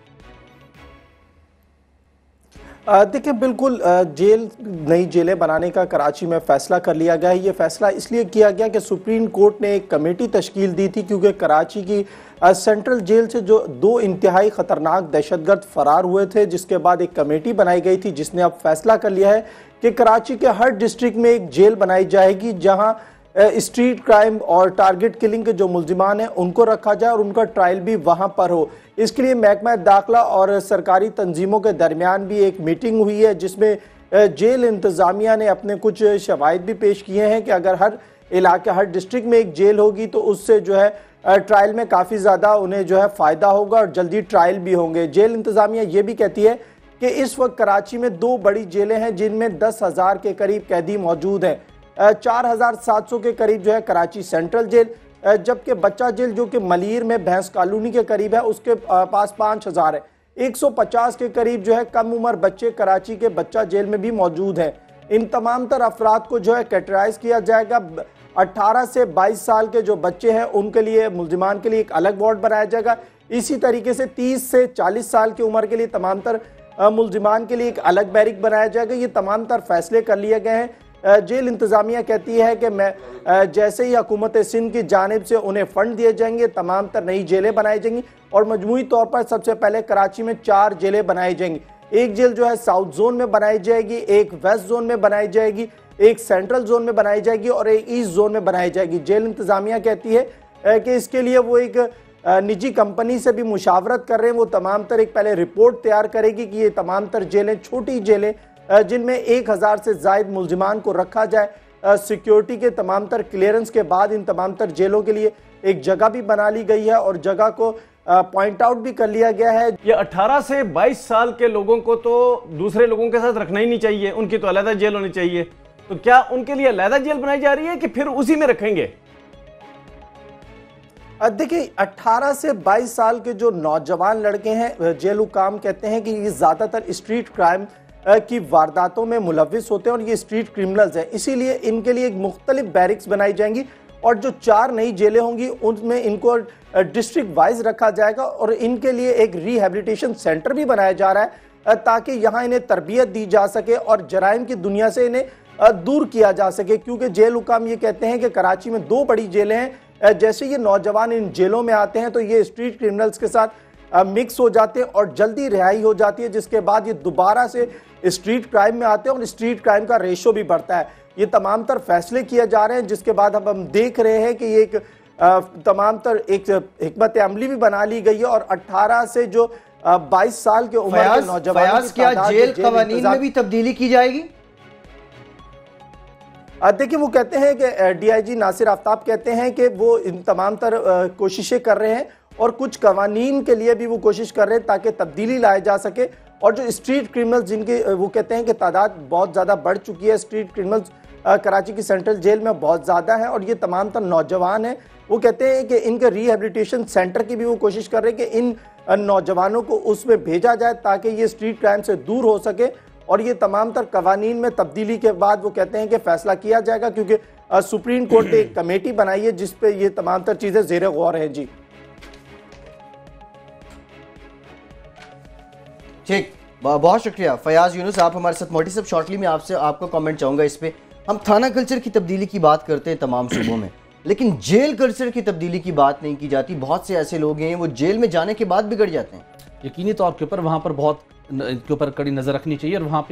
देखिए, बिल्कुल नई जेलें बनाने का कराची में फ़ैसला कर लिया गया है। ये फ़ैसला इसलिए किया गया कि सुप्रीम कोर्ट ने एक कमेटी तश्कील दी थी, क्योंकि कराची की सेंट्रल जेल से जो 2 इंतहाई ख़तरनाक दहशतगर्द फ़रार हुए थे, जिसके बाद एक कमेटी बनाई गई थी जिसने अब फैसला कर लिया है कि कराची के हर डिस्ट्रिक्ट में एक जेल बनाई जाएगी जहाँ स्ट्रीट क्राइम और टारगेट किलिंग के जो मुल्जिमान हैं उनको रखा जाए और उनका ट्रायल भी वहाँ पर हो। इसके लिए महकमा दाखिला और सरकारी तंजीमों के दरमियान भी एक मीटिंग हुई है, जिसमें जेल इंतज़ामिया ने अपने कुछ शवाहिद भी पेश किए हैं कि अगर हर इलाके, हर डिस्ट्रिक्ट में एक जेल होगी तो उससे जो है ट्रायल में काफ़ी ज़्यादा उन्हें जो है फ़ायदा होगा और जल्दी ट्रायल भी होंगे। जेल इंतज़ामिया ये भी कहती है कि इस वक्त कराची में 2 बड़ी जेलें हैं जिनमें 10,000 के करीब कैदी मौजूद हैं। 4,700 के करीब जो है कराची सेंट्रल जेल, जबकि बच्चा जेल जो कि मलीर में भैंस कॉलोनी के करीब है उसके पास 5,000 है। 150 के करीब जो है कम उम्र बच्चे कराची के बच्चा जेल में भी मौजूद हैं। इन तमाम तर अफराद को जो है कैटेगराइज किया जाएगा। 18 से 22 साल के जो बच्चे हैं उनके लिए, मुल्जिमान के लिए एक अलग वार्ड बनाया जाएगा। इसी तरीके से 30 से 40 साल की उम्र के लिए तमाम तर मुल्जिमान के लिए एक अलग बैरिक बनाया जाएगा। ये तमाम तर फैसले कर लिए गए हैं। जेल इंतज़ामिया कहती है कि मैं जैसे ही हुकूमत सिंध की जानिब से उन्हें फ़ंड दिए जाएंगे, तमाम तर नई जेलें बनाई जाएंगी और मजमूई तौर पर सबसे पहले कराची में 4 जेलें बनाई जाएंगी। एक जेल जो है साउथ जोन में बनाई जाएगी, एक वेस्ट जोन में बनाई जाएगी, एक सेंट्रल जोन में बनाई जाएगी और एक ईस्ट जोन में बनाई जाएगी। जेल इंतज़ामिया कहती है कि इसके लिए वो एक निजी कंपनी से भी मुशावरत कर रहे हैं। वो तमाम तर एक पहले रिपोर्ट तैयार करेगी कि ये तमाम तर जेलें, छोटी जेलें जिनमें 1000 से ज़ायद मुल्जिमान को रखा जाए, सिक्योरिटी के तमाम तर क्लियरेंस के बाद इन तमाम तर जेलों के लिए एक जगह भी बना ली गई है और जगह को पॉइंट आउट भी कर लिया गया है। ये 18 से 22 साल के लोगों को तो दूसरे लोगों के साथ रखना ही नहीं चाहिए, उनकी तो अलग जेल होनी चाहिए। तो क्या उनके लिए अलग जेल बनाई जा रही है कि फिर उसी में रखेंगे? देखिए, 18 से 22 साल के जो नौजवान लड़के हैं, जेल हुकाम कहते हैं कि ये ज़्यादातर स्ट्रीट क्राइम की वारदातों में मुलविस होते हैं और ये स्ट्रीट क्रिमिनल्स हैं, इसीलिए इनके लिए एक मुख्तलिफ बैरिक्स बनाई जाएंगी और जो 4 नई जेलें होंगी उनमें इनको डिस्ट्रिक्ट वाइज रखा जाएगा और इनके लिए एक रिहेबिलिटेशन सेंटर भी बनाया जा रहा है ताकि यहाँ इन्हें तरबियत दी जा सके और जराइम की दुनिया से इन्हें दूर किया जा सके। क्योंकि जेल हुकाम ये कहते हैं कि कराची में 2 बड़ी जेलें हैं, जैसे ये नौजवान इन जेलों में आते हैं तो ये स्ट्रीट क्रिमिनल्स के साथ मिक्स हो जाते हैं और जल्दी रिहाई हो जाती है, जिसके बाद ये दोबारा से स्ट्रीट क्राइम में आते हैं और स्ट्रीट क्राइम का रेशो भी बढ़ता है। ये तमाम तर फैसले किए जा रहे हैं, जिसके बाद अब हम देख रहे हैं कि ये एक तमाम तर एक हिकमत अमली भी बना ली गई है और 18 से जो 22 साल के उम्र के नौजवान, क्या जेल कवानीन में भी तब्दीली की जाएगी? देखिए, वो कहते हैं कि डीआईजी नासिर आफ्ताब कहते हैं कि वो इन तमाम तर कोशिशें कर रहे हैं और कुछ कवानीन के लिए भी वो कोशिश कर रहे हैं ताकि तब्दीली लाए जा सके। और जो स्ट्रीट क्रिमिनल्स जिनकी वो कहते हैं कि तादाद बहुत ज़्यादा बढ़ चुकी है, स्ट्रीट क्रिमिनल्स कराची की सेंट्रल जेल में बहुत ज़्यादा है और ये तमाम तर नौजवान हैं। वो कहते हैं कि इनके रिहेबिलिटेशन सेंटर की भी वो कोशिश कर रहे हैं कि इन नौजवानों को उसमें भेजा जाए ताकि ये स्ट्रीट क्राइम से दूर हो सके और ये तमाम तर कवानीन में तब्दीली के बाद वो कहते हैं कि फैसला किया जाएगा, क्योंकि सुप्रीम कोर्ट ने एक कमेटी बनाई है जिस पे ये तमाम तर चीजें ज़ेरे गौर हैं। जी ठीक, बहुत शुक्रिया फयाज यूनुस, आप हमारे साथ। मोटी साहब शॉर्टली में आपको कमेंट चाहूँगा इस पे। हम थाना कल्चर की तब्दीली की बात करते हैं तमाम सूबों में, लेकिन जेल कल्चर की तब्दीली की बात नहीं की जाती। बहुत से ऐसे लोग हैं वो जेल में जाने के बाद बिगड़ जाते हैं। यकीनी तौर के ऊपर वहाँ पर बहुत इनके ऊपर कड़ी नज़र रखनी चाहिए और वहाँ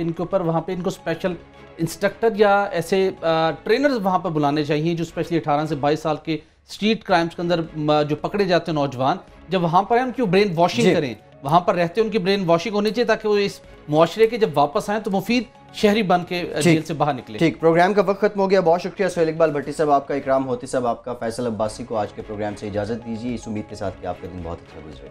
पे इनको स्पेशल इंस्ट्रक्टर या ऐसे ट्रेनर्स वहाँ पर बुलाने चाहिए जो स्पेशली 18 से 22 साल के स्ट्रीट क्राइम्स के अंदर जो पकड़े जाते हैं नौजवान, जब वहाँ पर उनकी ब्रेन वॉशिंग करें, वहाँ पर रहते उनकी ब्रेन वॉशिंग होनी चाहिए ताकि वो इस मुआशरे के जब वापस आए तो मुफीद शहरी बन के जेल से बाहर निकले। ठीक, प्रोग्राम का वक्त खत्म हो गया। बहुत शुक्रिया सुहेल इकबाल भट्टी साहब आपका, इकराम होती साहब आपका, फैसल अब्बासी को आज के प्रोग्राम से इजाज़त दीजिए इस उम्मीद के साथ कि आपका दिन बहुत अच्छा गुजरे।